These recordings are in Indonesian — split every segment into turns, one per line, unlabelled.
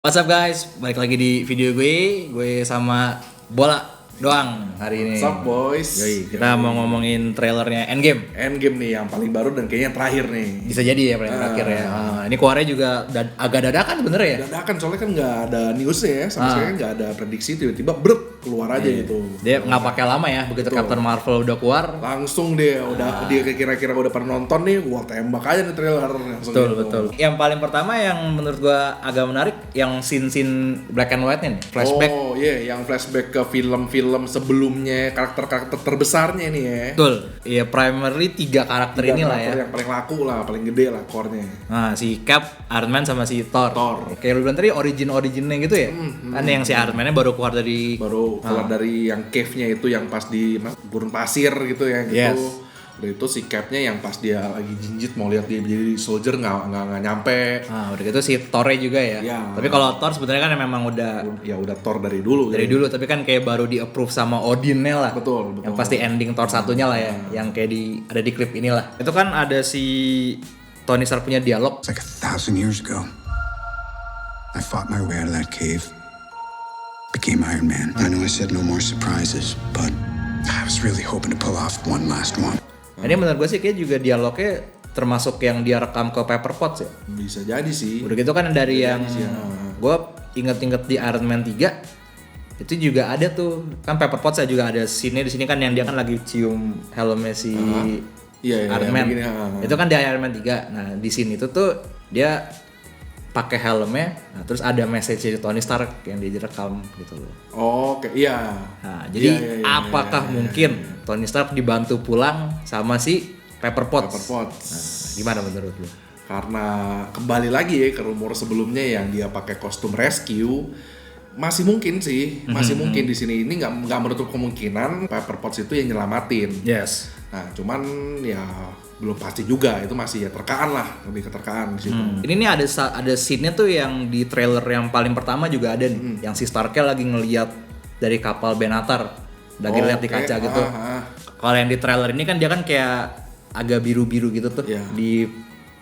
What's up guys, balik lagi di video gue sama Bola doang hari ini.
What's up boys?
Yoi, kita mau ngomongin trailernya Endgame.
Endgame nih yang paling baru dan kayaknya terakhir nih.
Bisa jadi ya paling terakhir ya. Ini keluarnya juga agak dadakan sebenernya ya.
Dadakan soalnya kan nggak ada newsnya ya, sama sekali nggak ada prediksi, tiba-tiba keluar aja gitu.
Dia nggak pakai lama ya, begitu Captain Marvel udah keluar.
Langsung dia dia kira-kira udah pernah nonton nih, gua tembak aja nih trailer langsung.
Betul. Yang paling pertama yang menurut gua agak menarik, yang scene black and white-nya nih, flashback.
Oh iya, yang flashback ke film-film sebelumnya, karakter-karakter terbesarnya nih ya.
Betul. Iya, primarily 3 karakter inilah ya.
Yang paling laku lah, paling gede lah core-nya.
Nah, si Cap, Iron Man sama si Thor. Kayak lu bilang tadi origin-originnya gitu ya. Kan yang si Iron Man-nya baru keluar dari
dari yang cave-nya itu yang pas di gurun pasir gitu ya gitu.
Yes.
Udah itu si Cap-nya yang pas dia lagi jinjit mau lihat dia jadi soldier nggak nyampe.
Nah, udah gitu si Thor-nya juga ya. Tapi kalau Thor sebenarnya kan memang udah
Thor dari dulu.
Dulu, tapi kan kayak baru di-approve sama Odin-nya lah.
Betul.
Yang pasti ending Thor satunya lah ya, yang kayak ada di klip inilah. Itu kan ada si Tony Stark punya dialog.
It's like 1,000 years ago. I fought my way out of that cave. Became Iron Man. I know I said no more surprises, but I was really hoping to pull off one last one.
Ini menurut gue sih kayak juga dialognya termasuk yang dia rekam ke Pepper Potts ya.
Bisa jadi sih.
Udah gitu kan dari yang gue inget-inget di Iron Man 3 itu juga ada tuh kan Pepper Potts ya, juga ada scene di sini kan yang dia kan lagi cium helmnya si Iron Man. Itu kan di Iron Man 3. Nah, di scene itu tuh dia pakai helmnya, nah terus ada message dari Tony Stark yang dia direkam gitu loh.
Oke, iya.
Nah, jadi apakah mungkin Tony Stark dibantu pulang sama si Pepper Potts? Nah, gimana menurut lu?
Karena kembali lagi ya ke rumor sebelumnya yang dia pakai kostum rescue, masih mungkin sih, mungkin di sini ini nggak menutup kemungkinan Pepper Potts itu yang nyelamatin.
Yes.
Nah, cuman ya belum pasti juga, itu masih ya terkaan lah, lebih ke terkaan di situ.
Ini nih ada scene-nya tuh yang di trailer yang paling pertama juga ada nih, yang si Starknya lagi ngeliat dari kapal Benatar, lagi lihat di kaca gitu. Kalau yang di trailer ini kan dia kan kayak agak biru-biru gitu tuh di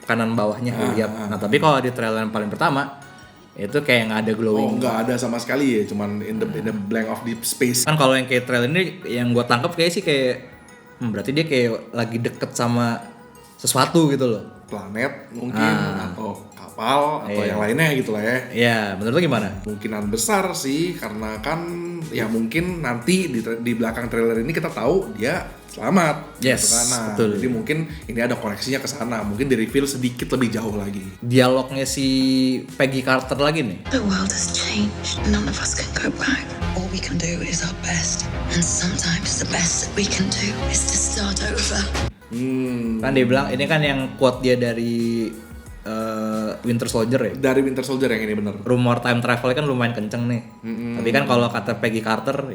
kanan bawahnya lihat. Nah, tapi kalau di trailer yang paling pertama itu kayak nggak ada glowing.
Nggak ada sama sekali ya, cuman in the blank of deep space.
Kan kalau yang kayak trailer ini yang gue tangkap kayak sih kayak berarti dia kayak lagi deket sama sesuatu gitu loh.
Planet mungkin atau kapal atau yang lainnya gitu lah ya.
Iya, menurut lo gimana?
Kemungkinan besar sih, karena kan ya mungkin nanti di belakang trailer ini kita tahu dia selamat.
Yes,
gitu kan. Nah,
betul.
Jadi mungkin ini ada koneksinya ke sana, mungkin di reveal sedikit lebih jauh lagi.
Dialognya si Peggy Carter lagi nih.
The world has changed. None of us can go back. All we can do is our best. And sometimes the best that we can do is to start over.
Kan dia bilang, ini kan yang quote dia dari Winter Soldier ya.
Dari Winter Soldier yang ini bener.
Rumor time travel kan lumayan kenceng nih. Tapi kan kalau kata Peggy Carter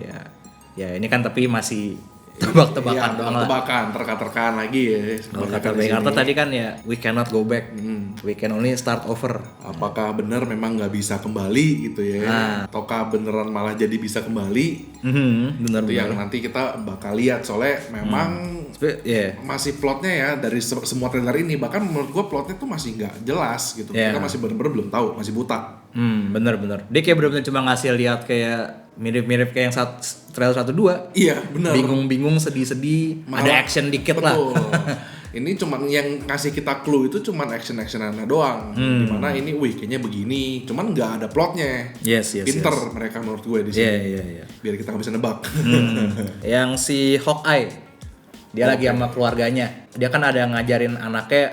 ya ini kan tapi masih tebak-tebakan doang lah.
Tebak-tebakan, terka-terkaan lagi ya.
Kalau kata Peggy Carter tadi kan ya, we cannot go back, we can only start over.
Apakah benar memang nggak bisa kembali gitu ya? Ataukah beneran malah jadi bisa kembali?
Bener.
Itu yang nanti kita bakal lihat, soalnya memang masih plotnya ya dari semua trailer ini, bahkan menurut gue plotnya tuh masih nggak jelas gitu. Kita masih bener-bener belum tahu, masih buta.
Bener. Dia kayak bener-bener cuma ngasih lihat kayak mirip-mirip kayak yang trailer 1-2.
Iya, benar.
Bingung-bingung, sedih-sedih, ada action dikit
betul.
lah.
Ini cuman yang kasih kita clue itu cuman action-actionannya doang. Dimana ini, kayaknya begini, cuman nggak ada plotnya.
Yes.
Pinter mereka menurut gue di sini.
Iya.
Biar kita nggak bisa nebak.
Yang si Hawkeye, dia lagi sama keluarganya. Dia kan ada ngajarin anaknya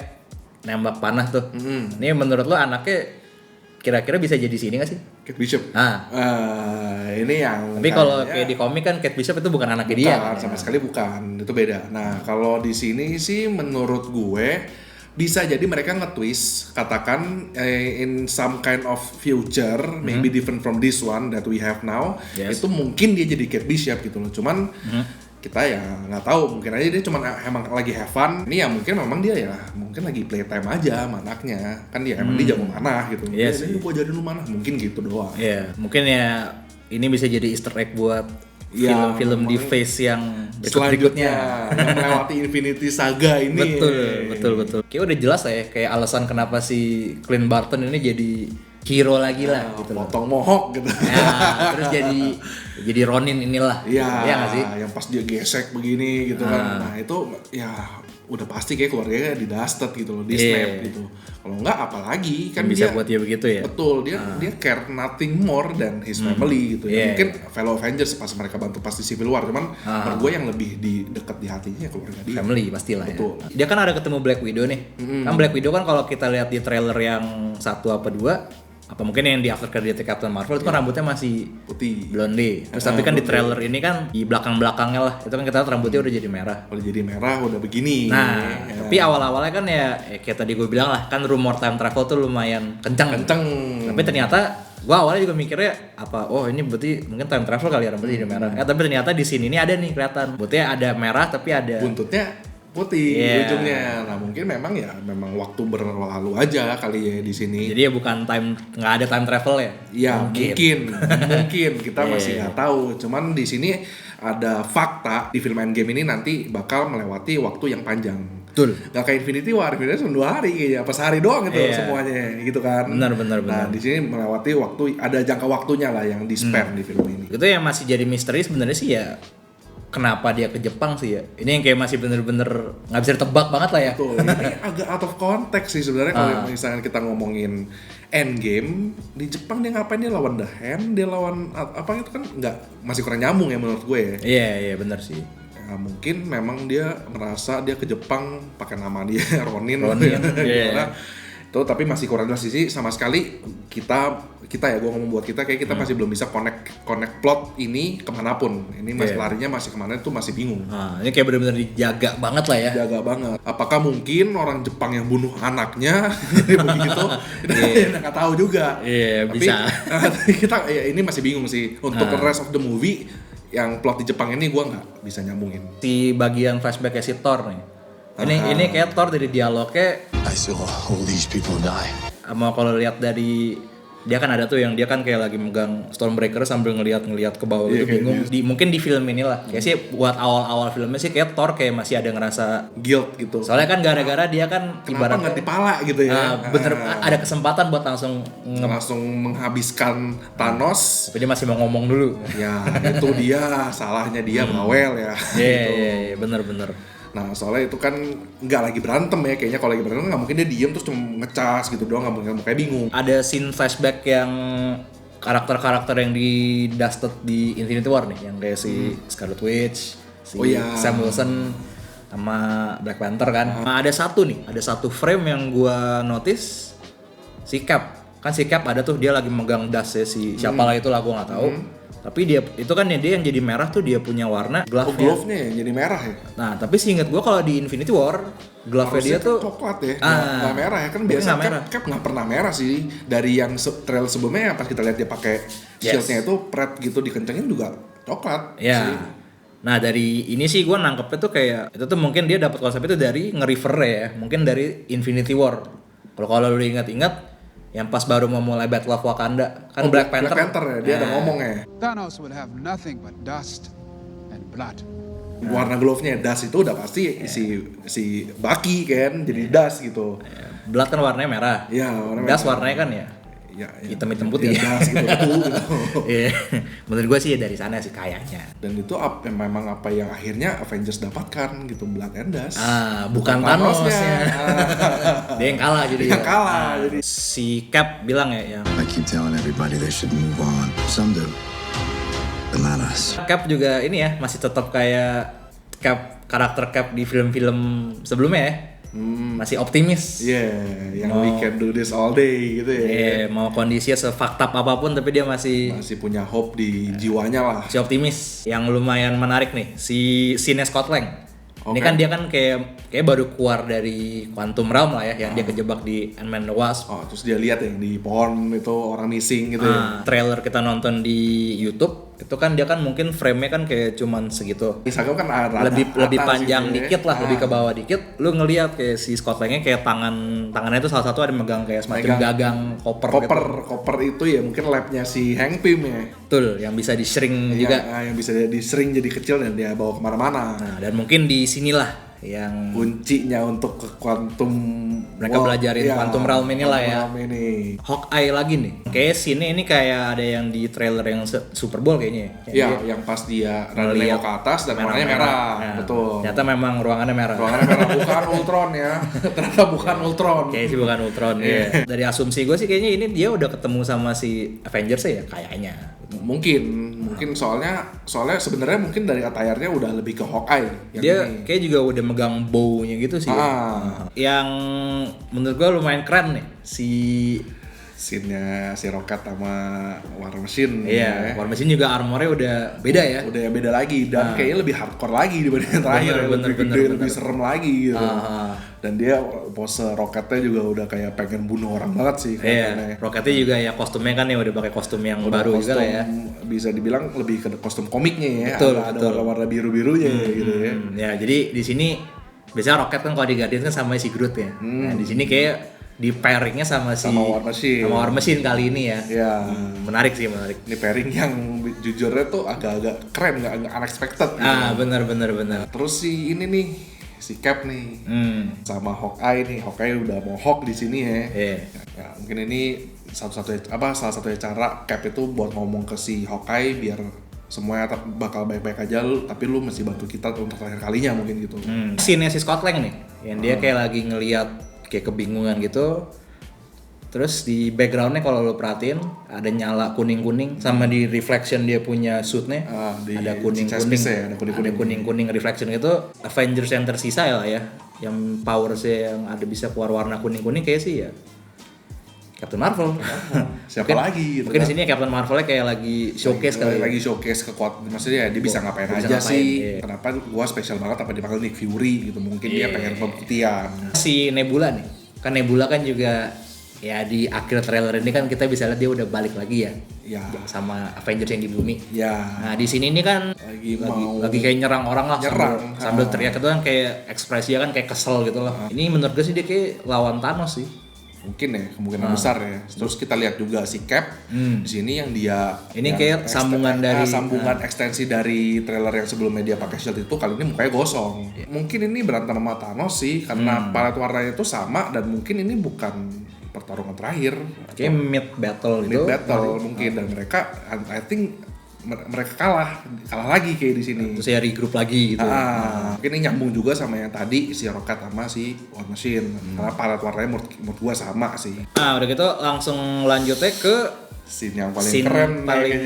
nembak panah tuh. Ini menurut lo anaknya kira-kira bisa jadi sini nggak sih?
Kate Bishop. Ini yang.
Tapi kalau kayak di komik kan Kate Bishop itu bukan anaknya dia.
Sama sekali bukan, itu beda. Nah, kalau di sini sih menurut gue bisa jadi mereka nge-twist, katakan in some kind of future, maybe different from this one that we have now. Itu mungkin dia jadi Kate Bishop gitu loh. Cuman kita ya nggak tahu, mungkin aja dia cuma emang lagi have fun. Ini ya mungkin memang dia ya mungkin lagi playtime aja sama anaknya, kan dia emang dia jago manah gitu. Ini gua jadi lu manah, mungkin gitu doang.
Iya, mungkin ya ini bisa jadi Easter egg buat film-film di phase yang berikutnya
yang melewati Infinity Saga ini.
Betul. Kayak udah jelas lah ya, kayak alasan kenapa si Clint Barton ini jadi hero lagi lah gitu.
Potong mohawk gitu.
Ya, terus jadi Ronin inilah.
Iya,
nggak sih?
yang pas dia gesek begini gitu kan. Nah, itu ya udah pasti kayak keluarganya di dusted gitu loh, di snap gitu. Kalau enggak apalagi kan
bisa
dia
buat dia begitu ya.
Betul, dia care nothing more than his family gitu. Ya mungkin fellow Avengers pas mereka bantu pas di Civil War, cuman menurut gue yang lebih dekat di hatinya ya keluarga dia.
Family pastilah.
Betul.
Ya. Dia kan ada ketemu Black Widow nih. Kan Black Widow kan kalau kita lihat di trailer yang 1 apa 2 apa mungkin yang di after credit Captain Marvel itu kan rambutnya masih
putih,
blonde. Terus tapi kan di trailer ini kan di belakang-belakangnya lah itu kan kita lihat rambutnya udah jadi merah.
Udah jadi merah, udah begini.
Nah, tapi awal-awalnya kan ya kayak tadi gue bilang lah, kan rumor time travel tuh lumayan kencang. Tapi ternyata gue awalnya juga mikirnya apa, oh ini berarti mungkin time travel kali ya rambutnya jadi merah. Tapi ternyata di sini ini ada nih kelihatan. Rambutnya ada merah tapi ada
buntutnya putih ujungnya. Nah mungkin memang waktu berlalu aja kali ya di sini.
Jadi ya bukan nggak ada time travel ya?
Iya mungkin kita masih nggak tahu. Cuman di sini ada fakta di film Endgame ini nanti bakal melewati waktu yang panjang.
Betul.
Gak kayak Infinity War cuma 2 hari kayaknya, apa sehari doang gitu semuanya gitu kan.
Benar.
Nah di sini melewati waktu, ada jangka waktunya lah yang di spare di film ini.
Itu yang masih jadi misteri sebenarnya sih ya. Kenapa dia ke Jepang sih ya? Ini yang kayak masih bener-bener nggak bisa ditebak banget lah ya.
Betul, ini agak out of context sih sebenarnya kalau misalnya kita ngomongin Endgame di Jepang dia ngapain, dia lawan The Hand, dia lawan apa itu kan nggak, masih kurang nyambung ya menurut gue ya.
Iya benar sih.
Ya, mungkin memang dia merasa dia ke Jepang pakai nama dia Ronin. Itu tapi masih kurang jelas sih sama sekali. Kita ya, gue ngomong buat kita kayak kita masih belum bisa connect plot ini kemanapun. Ini masih larinya masih kemana itu masih bingung.
Ini kayak benar-benar dijaga banget lah ya.
Jaga banget. Apakah mungkin orang Jepang yang bunuh anaknya begitu? Kita nggak tahu juga.
Iya bisa.
Tapi kita ini masih bingung sih. Untuk the rest of the movie yang plot di Jepang ini gue nggak bisa nyambungin.
Si bagian flashback-nya si Thor nih. Ini kayak Thor dari dialognya.
I saw all these people die.
Sama kalau lihat dari dia kan ada tuh yang dia kan kayak lagi megang Stormbreaker sambil ngelihat ke bawah gitu bingung. Mungkin di film inilah. Kayak sih buat awal-awal filmnya sih kayak Thor kayak masih ada ngerasa
guilt gitu.
Soalnya kan gara-gara dia kan
ibaratnya nggak dipala gitu ya.
Bener ada kesempatan buat langsung
menghabiskan Thanos.
Tapi dia masih mau ngomong dulu.
Ya itu dia salahnya dia bawel ya.
Iya bener.
Nah soalnya itu kan nggak lagi berantem ya, kayaknya kalau lagi berantem nggak mungkin dia diem terus cuma ngecas gitu doang, nggak mungkin, kayak bingung.
Ada scene flashback yang karakter-karakter yang di dusted di Infinity War nih, yang kayak si Scarlet Witch, si Sam Wilson sama Black Panther kan. Nah, ada satu frame yang gua notice si Cap. Kan si Cap ada tuh dia lagi megang dust ya, si siapa lah itulah gua nggak tahu. Tapi dia itu kan dia yang jadi merah tuh dia punya warna glove-nya.
Glove-nya yang jadi merah ya.
Nah, tapi seingat gua kalau di Infinity War glove-nya dia tuh
coklat ya, nggak merah ya kan. Biasanya Cap nggak pernah merah sih. Dari yang trail sebelumnya pas kita lihat dia pakai shield-nya itu pret gitu dikencengin juga coklat.
Ya. Sih. Nah dari ini sih gue nangkepnya tuh kayak itu tuh mungkin dia dapat konsep itu dari nge-refer ya, mungkin dari Infinity War. Kalau lu ingat-ingat yang pas baru mau mulai Battle of Wakanda kan Black Panther
ya, dia ada ngomong ya.
Thanos will have nothing but dust and blood.
Warna glove-nya dust itu udah pasti si Bucky kan jadi dust gitu.
Blood kan warnanya merah.
Iya, warnanya
dust merah. Warnanya kan ya hitam-hitam putih.
Dust gitu.
Iya. Menurut gue sih dari sana sih kayaknya.
Dan itu memang apa yang akhirnya Avengers dapatkan gitu, blood and dust.
Bukan Thanos-nya. Dia yang kalah jadi.
Yang kalah jadi.
Si Cap bilang ya.
I keep telling everybody they should move on. Some do. But not us.
Cap juga ini ya masih tetap kayak karakter Cap di film-film sebelumnya ya. Masih optimis.
Yang we can do this all day gitu ya.
Mau kondisinya se-fucked up apapun tapi dia masih
punya hope di jiwanya lah.
Si optimis. Yang lumayan menarik nih, si scene Scott Lang. Okay. Ini kan dia kan kayak baru keluar dari Quantum Realm lah ya, yang dia kejebak di Ant-Man the Wasp.
Terus dia lihat yang di pohon itu orang missing gitu ya.
Trailer kita nonton di YouTube itu kan dia kan mungkin frame-nya kan kayak cuman segitu.
Instagram kan
lebih panjang dikit lah, lebih ke bawah dikit. Lu ngelihat kayak si Scott Lang-nya kayak tangannya itu salah satu ada megang kayak semacam gagang koper gitu.
Koper itu ya mungkin labnya si Hank Pym ya.
Betul, yang bisa di-shrink juga.
Yang bisa di-shrink jadi kecil dan dia bawa kemana-mana.
Nah, dan mungkin di sinilah yang
kuncinya untuk ke quantum
mereka belajarin Quantum Realm ini lah ya.
Ini.
Hawkeye lagi nih. Kayak scene ini kayak ada yang di trailer yang Super Bowl kayaknya.
Iya, yang pas dia nengok ke atas dan warnanya merah.
Nah,
betul.
Ternyata memang ruangannya merah.
Ruangannya merah, bukan Ultron ya. Ternyata bukan Ultron.
Kayaknya sih bukan Ultron. Iya. Dari asumsi gue sih kayaknya ini dia udah ketemu sama si Avengers ya kayaknya.
Mungkin soalnya sebenarnya mungkin dari attire-nya udah lebih ke Hawkeye yang
dia
ini.
kayak juga udah megang bow-nya gitu sih. Yang menurut gue lumayan keren nih
scene-nya si Rocket sama War Machine.
Iya, War Machine juga armornya udah beda ya.
Udah beda lagi dan kayaknya lebih hardcore lagi dibanding yang terakhir. Lebih serem lagi gitu. Dan dia pose Rocketnya juga udah kayak pengen bunuh orang banget sih.
Iya, Rocketnya juga ya kostumnya kan ya udah pakai kostum yang baru juga lah ya.
Bisa dibilang lebih ke kostum komiknya ya.
Betul.
Ada warna biru-birunya gitu ya.
Ya, jadi di sini biasanya Rocket kan kalau di Guardians kan sama si Groot ya. Nah, di sini kayak di pairingnya sama
War
Machine kali ini ya.
Iya.
Menarik sih, menarik.
Ini pairing yang jujurnya tuh agak-agak keren, nggak unexpected.
Benar.
Terus si Cap nih sama Hawkeye nih. Hawkeye udah mau Hawk di sini ya. Ya, mungkin ini salah satu cara Cap itu buat ngomong ke si Hawkeye biar semuanya bakal baik-baik aja, tapi lu mesti bantu kita untuk terakhir kalinya mungkin gitu.
Scene-nya si Scott Lang nih, yang dia kayak lagi ngelihat kayak kebingungan gitu. Terus di backgroundnya kalau lo perhatiin ada nyala kuning-kuning sama di reflection dia punya suitnya ada kuning-kuning reflection itu Avengers yang tersisa ya yang powersnya yang ada bisa keluar warna kuning-kuning kayak sih ya Captain Marvel.
Siapa lagi gitu
mungkin di sini Captain Marvelnya kayak lagi showcase
lagi showcase kekuatan, maksudnya dia bisa ngapain aja sih. Kenapa gua spesial banget apa dipanggil Nick Fury gitu, mungkin dia pengen pembuktian. Si
Nebula nih kan, Nebula kan juga ya di akhir trailer ini kan kita bisa lihat dia udah balik lagi ya sama Avengers yang di bumi. Nah di sini ini kan lagi kayak nyerang orang lah, sambil teriak itu kan kayak ekspresinya kan kayak kesel gitu lah. Ini menurut gue sih dia kayak lawan Thanos sih.
Mungkin ya, kemungkinan besar ya. Terus kita lihat juga si Cap di sini yang dia
ini kayak sambungan
ekstensi dari trailer yang sebelumnya dia pakai shield itu, kali ini mukanya gosong. Mungkin ini berantem sama Thanos sih karena palet warnanya itu sama, dan mungkin ini bukan pertarungan terakhir.
Kayak mid battle
mungkin, dan mereka I think mereka kalah lagi kayak di sini.
Terus ya regroup lagi gitu.
Mungkin ini nyambung juga sama yang tadi si Rocket sama si War Machine. Karena palet warnanya menurut gua sama sih.
Nah, udah gitu langsung lanjutnya ke
scene yang paling keren
paling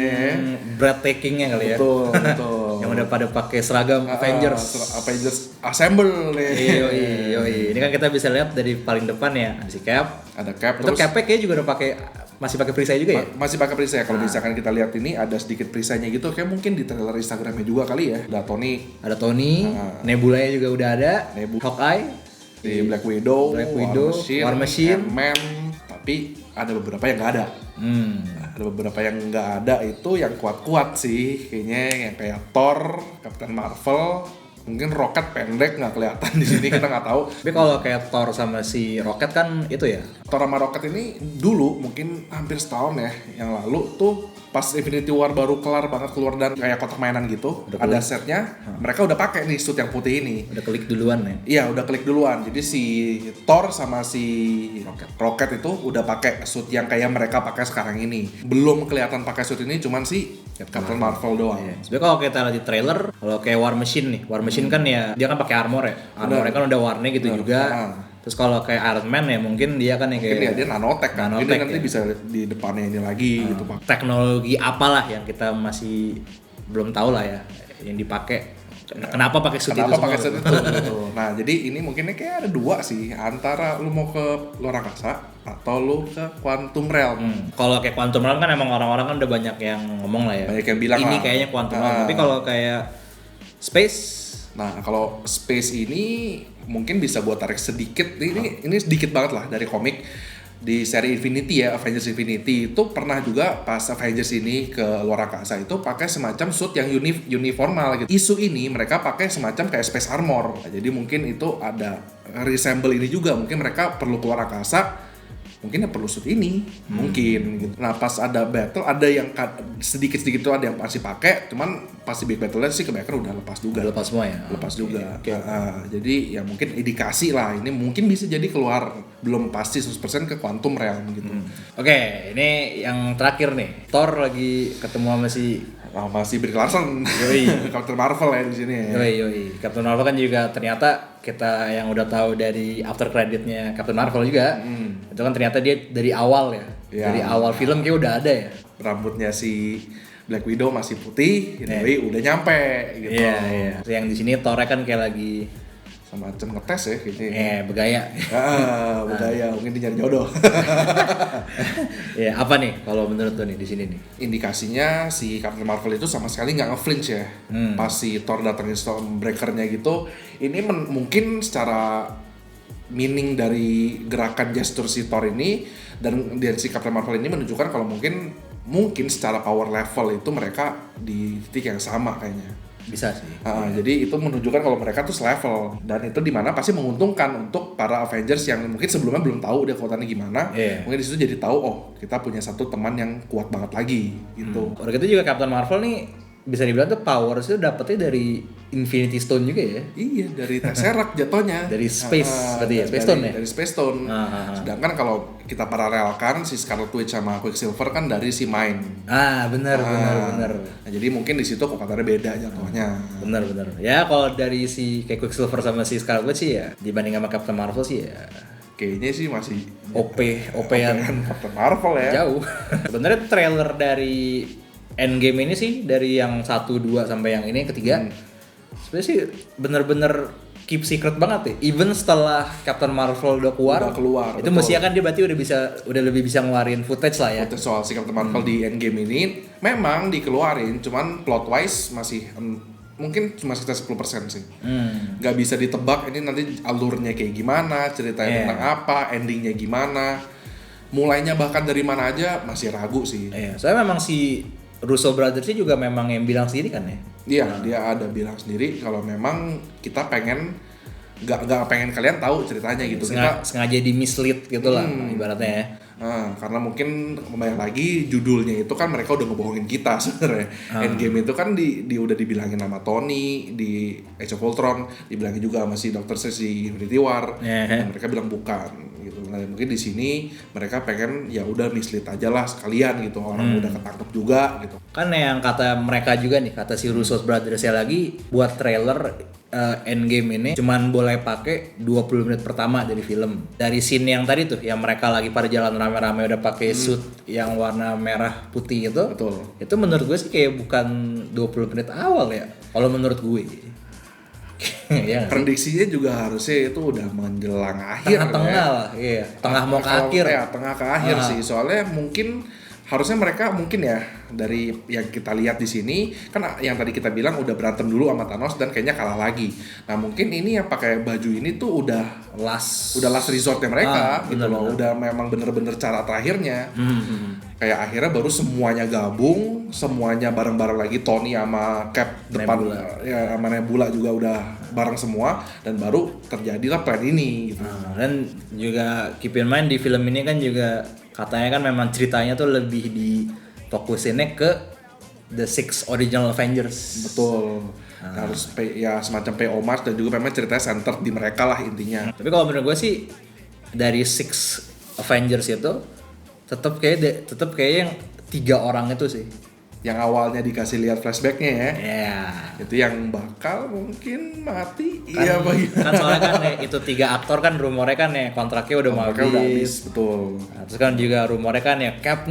breathtaking-nya kali ya.
Betul.
Yang udah pada pakai seragam Avengers
Assemble nih.
Yoi. Ini kan kita bisa lihat dari paling depan ya, ada si Cap.
Ada Cap.
Itu Cap kayaknya juga udah masih pakai perisai juga ya?
Masih pakai perisai. Kalau misalkan kita lihat ini ada sedikit perisainya gitu, kayak mungkin di trailer Instagramnya juga kali ya. Ada Tony.
Nebulanya juga udah ada. Hawkeye,
di Black Widow,
War Machine,
Ant-Man. Tapi ada beberapa yang nggak ada. Ada beberapa yang nggak ada itu yang kuat-kuat sih, kayaknya yang kayak Thor, Captain Marvel. Mungkin Rocket pendek nggak kelihatan di sini, kita nggak tahu.
Tapi kalau kayak Thor sama si Rocket kan itu ya.
Thor sama Rocket ini dulu mungkin hampir setahun ya yang lalu tuh pas Infinity War baru kelar banget keluar dan kayak kotak mainan gitu, ada setnya, mereka udah pakai nih suit yang putih ini.
Udah klik duluan ya?
Iya, udah klik duluan. Jadi si Thor sama si Rocket itu udah pakai suit yang kayak mereka pakai sekarang ini. Belum kelihatan pakai suit ini, cuman si Captain Marvel doang.
Sebenarnya kalau kita lihat di trailer, kalau kayak War Machine nih, War Machine kan ya dia kan pakai armor ya. Armornya kan udah warnanya gitu juga. Terus kalau kayak Iron Man ya mungkin dia kan yang kayak
dia nanotech kan. Mungkin nanti bisa di depannya ini lagi gitu, Pak.
Teknologi apalah yang kita masih belum tahu lah ya yang dipakai. Kenapa pakai suit itu?
Gitu. Nah, jadi ini mungkinnya kayak ada dua sih, antara lu mau ke luar angkasa atau lu ke Quantum Realm.
Kalau kayak Quantum Realm kan emang orang-orang kan udah banyak yang ngomong lah ya.
Banyak yang bilang
ini kayaknya Quantum Realm. Tapi kalau kayak Space,
nah kalau Space ini mungkin bisa gua tarik sedikit. Ini sedikit banget lah dari komik. Di seri Infinity ya, Avengers Infinity itu pernah juga pas Avengers ini ke luar angkasa itu pakai semacam suit yang uniformal gitu. Isu ini mereka pakai semacam kayak space armor. Nah, jadi mungkin itu ada resemble ini juga, mungkin mereka perlu keluar angkasa, mungkin ya perlu suit ini, mungkin gitu. Nah pas ada battle ada yang sedikit-sedikit tuh ada yang masih pakai, cuman pasti big battle-nya sih kebanyakan udah lepas juga.
Udah lepas semua ya?
Lepas juga. Okay. Jadi ya mungkin indikasi lah ini mungkin bisa jadi keluar belum pasti 100% ke Quantum Realm gitu.
Oke, ini yang terakhir nih. Thor lagi ketemu sama
Masih Brie Larson, Captain Marvel ya di sini ya.
Yoi. Captain Marvel kan juga ternyata kita yang udah tahu dari after creditnya Captain Marvel juga, itu kan ternyata dia dari awal ya. Dari awal film kayak udah ada ya.
Rambutnya si Black Widow masih putih, udah nyampe gitu.
Iya. Yang di sini Thor kan kayak lagi
semacam ngetes ya kayaknya.
Begaya.
Begaya, mungkin dia nyari jodoh.
Ya, apa nih kalau menurut lo nih di sini nih?
Indikasinya si Captain Marvel itu sama sekali nggak nge-flinch ya. Pas si Thor datengin Stormbreaker-nya gitu, ini mungkin secara meaning dari gerakan gestur si Thor ini dan si Captain Marvel ini menunjukkan kalau mungkin secara power level itu mereka di titik yang sama kayaknya.
Bisa sih.
Jadi itu menunjukkan kalau mereka tuh selevel dan itu dimana pasti menguntungkan untuk para Avengers yang mungkin sebelumnya belum tahu dia kekuatannya gimana. Mungkin di situ jadi tahu kita punya satu teman yang kuat banget lagi gitu.
Udah gitu juga Captain Marvel nih bisa dibilang tuh power itu dapetnya dari Infinity Stone juga ya.
Iya, dari Tesseract jatuhnya.
Dari Space berarti ya, Space Stone ya.
Dari Space Stone. Sedangkan kalau kita paralelkan si Scarlet Witch sama Quicksilver kan dari si Mind.
Benar.
Nah, jadi mungkin di situ kekuatannya beda jatuhnya.
Benar. Ya kalau dari si kayak Quicksilver sama si Scarlet Witch sih ya dibanding sama Captain Marvel sih ya
kayaknya sih masih
OP yang
Captain Marvel ya.
Jauh. Sebenarnya trailer dari Endgame ini sih dari yang 1, 2 sampai yang ini ketiga sebenarnya sih bener-bener keep secret banget ya. Even setelah Captain Marvel udah keluar itu mestinya kan dia berarti udah lebih bisa ngeluarin footage lah ya.
Footage soal si Captain Marvel di Endgame ini memang dikeluarin, cuman plot wise masih mungkin cuma sekitar 10% sih. Gak bisa ditebak ini nanti alurnya kayak gimana, ceritanya tentang apa, endingnya gimana, mulainya bahkan dari mana aja masih ragu sih.
Soalnya memang si Russo Brothers juga memang yang bilang sendiri kan ya?
Iya, dia ada bilang sendiri kalau memang kita pengen nggak pengen kalian tahu ceritanya gitu.
Sengaja di mislead gitu lah ibaratnya ya.
Karena mungkin kembali lagi judulnya itu kan mereka udah ngebohongin kita sebenarnya. Endgame itu kan udah dibilangin sama Tony di Age of Ultron, dibilangin juga sama si Dr. Strange di Infinity War. Dan mereka bilang bukan gitu. Nah, mungkin di sini mereka pengen ya udah mislead aja lah sekalian gitu. Orang udah ketangkep juga gitu.
Kan yang kata mereka juga nih, kata si Russo Brothers lagi buat trailer Endgame ini cuman boleh pakai 20 menit pertama dari film. Dari scene yang tadi tuh yang mereka lagi pada jalan rame-rame udah pakai suit yang warna merah putih itu.
Betul.
Itu menurut gue sih kayak bukan 20 menit awal ya. Kalau menurut gue.
Ya, prediksinya juga harusnya itu udah menjelang akhir.
Tengah-tengah lah, iya. Tengah mau ke akhir.
Ya, tengah ke akhir sih. Soalnya mungkin harusnya mereka mungkin ya dari yang kita lihat di sini kan yang tadi kita bilang udah berantem dulu sama Thanos dan kayaknya kalah lagi. Nah mungkin ini yang pakai baju ini tuh udah last resortnya mereka gitu loh. Udah memang bener-bener cara terakhirnya. Kayak akhirnya baru semuanya gabung, semuanya bareng-bareng lagi. Tony sama Cap depan ya sama Nebula juga udah bareng semua dan baru terjadilah plan ini gitu.
Dan juga keep in mind di film ini kan juga katanya kan memang ceritanya tuh lebih difokusinnya ke The Six Original Avengers.
Betul. Harus ya semacam pay homage dan juga memang ceritanya center di mereka lah intinya.
Tapi kalau menurut gue sih dari Six Avengers itu tetap kayak yang 3 orang itu sih.
Yang awalnya dikasih lihat flashbacknya ya.
Iya.
Itu yang bakal mungkin mati.
Iya kan soalnya kan itu 3 aktor kan rumornya kan ya kontraknya udah mau habis.
Betul.
Nah, terus kan juga rumornya kan ya Cap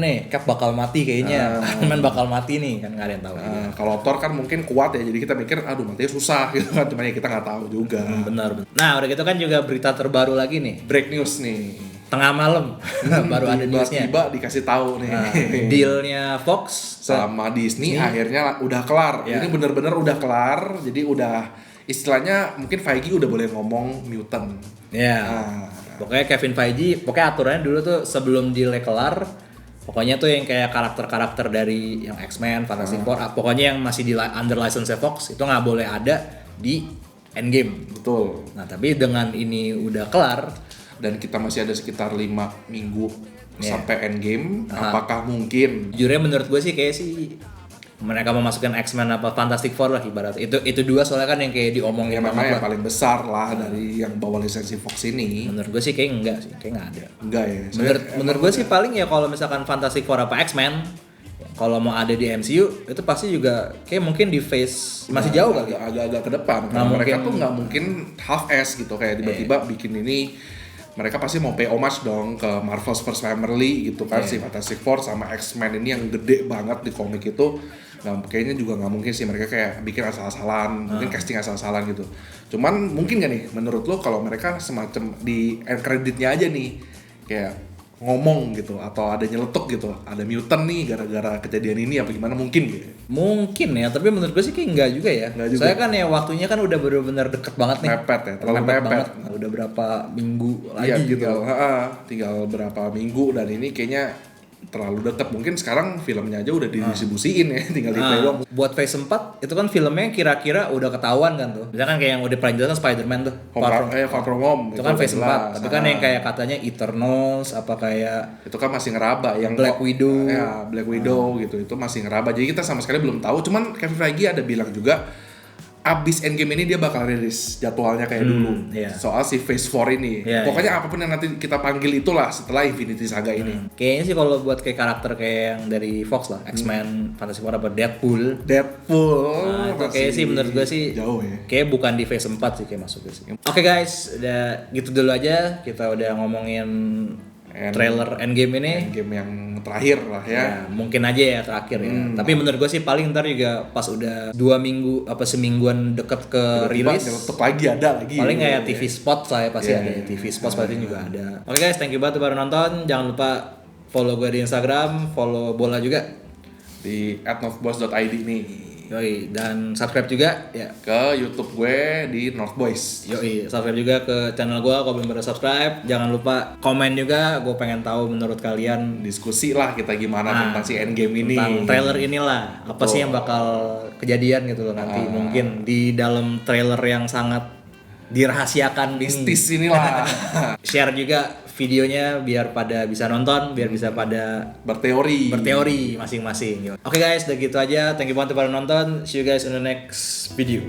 bakal mati kayaknya. Iron Man bakal mati nih kan nggak ada yang tahu.
Kalau Thor kan mungkin kuat ya jadi kita mikir aduh matinya susah gitu kan cuma ya kita nggak tahu juga.
Benar. Nah udah gitu kan juga berita terbaru lagi nih.
Break news nih.
Tengah malam baru ada newsnya.
Tiba dikasih tahu nih.
Dealnya Fox
sama Disney akhirnya udah kelar. Ini bener-bener udah kelar. Jadi udah istilahnya mungkin Feige udah boleh ngomong mutant.
Pokoknya Kevin Feige, pokoknya aturannya dulu tuh sebelum dealnya kelar, pokoknya tuh yang kayak karakter-karakter dari yang X-Men, Fantastic Four, pokoknya yang masih di under license Fox itu nggak boleh ada di Endgame.
Betul.
Nah tapi dengan ini udah kelar
dan kita masih ada sekitar 5 minggu sampai Endgame, apakah mungkin?
Jujurnya menurut gue sih kayak sih mereka mau masukin X-Men apa Fantastic Four lah ibarat. Itu dua soalnya kan yang kayak diomongin
memang yang paling besar lah dari yang bawa lisensi Fox ini.
Menurut gue sih kayak enggak sih, kayak enggak ada.
Enggak ya.
Menurut gue sih paling ya kalau misalkan Fantastic Four apa X-Men kalau mau ada di MCU itu pasti juga kayak mungkin di phase masih jauh kali.
Agak-agak ke depan. Karena mereka tuh nggak mungkin half ass gitu kayak tiba-tiba bikin ini. Mereka pasti mau pay homage dong ke Marvel's First Family gitu kan, si Fantastic Four sama X-Men ini yang gede banget di komik itu. Kayaknya juga nggak mungkin sih mereka kayak bikin asal-asalan, mungkin casting asal-asalan gitu. Cuman mungkin gak nih menurut lo kalau mereka semacam di end creditnya aja nih kayak ngomong gitu atau ada nyeletuk gitu, ada mutant nih gara-gara kejadian ini apa gimana mungkin gitu?
Mungkin ya, tapi menurut gue sih kayak enggak juga ya. Saya kan ya waktunya kan udah benar-benar deket banget nih.
Mepet ya, terlalu mepet.
Banget. Udah berapa minggu lagi
iya,
gitu.
Tinggal berapa minggu dan ini kayaknya terlalu dekat. Mungkin sekarang filmnya aja udah didistribusiin ya, tinggal di play doang.
Buat phase 4 itu kan filmnya kira-kira udah ketahuan kan tuh. Misalkan kayak yang udah pernah jelas Spider-Man tuh.
Far From Home.
Itu kan phase 4. Tapi kan yang kayak katanya Eternals apa kayak
itu kan masih ngeraba yang
Black Widow.
Ya, Black Widow gitu. Itu masih ngeraba. Jadi kita sama sekali belum tahu. Cuman Kevin Feige ada bilang juga abis Endgame ini dia bakal rilis jadwalnya kayak dulu soal si Phase 4 ini. Pokoknya apapun yang nanti kita panggil itulah setelah Infinity Saga ini.
Kayaknya sih kalau buat kayak karakter kayak yang dari Fox lah, X-Men, Fantastic Four apa Deadpool.
Nah,
itu kayaknya sih menurut gue sih
jauh ya.
Kayak bukan di Phase 4 sih kayak masuknya sih. Oke guys, udah gitu dulu aja. Kita udah ngomongin trailer Endgame ini.
Endgame yang terakhir lah ya.
Mungkin aja ya terakhir ya. Tapi menurut gue sih paling ntar juga pas udah 2 minggu apa semingguan deket ke rilis.
Tetep lagi ada lagi.
Paling kayak TV Spot lah ya pasti ada. TV Spot pasti juga ada. Oke guys, thank you banget baru nonton. Jangan lupa follow gue di Instagram, follow Bola juga
di @northboys.id nih.
Yoi, dan subscribe juga ya
ke YouTube gue di North Boys.
Yoi, subscribe juga ke channel gue kalau belum pada subscribe. Jangan lupa komen juga, gue pengen tahu menurut kalian
diskusi lah kita gimana tentang si Endgame ini.
Tentang trailer inilah, apa sih yang bakal kejadian gitu loh nanti mungkin di dalam trailer yang sangat dirahasiakan
mistis inilah.
Share juga videonya biar pada bisa nonton, biar bisa pada berteori masing-masing. Oke guys, udah gitu aja. Thank you banget pada nonton. See you guys in the next video.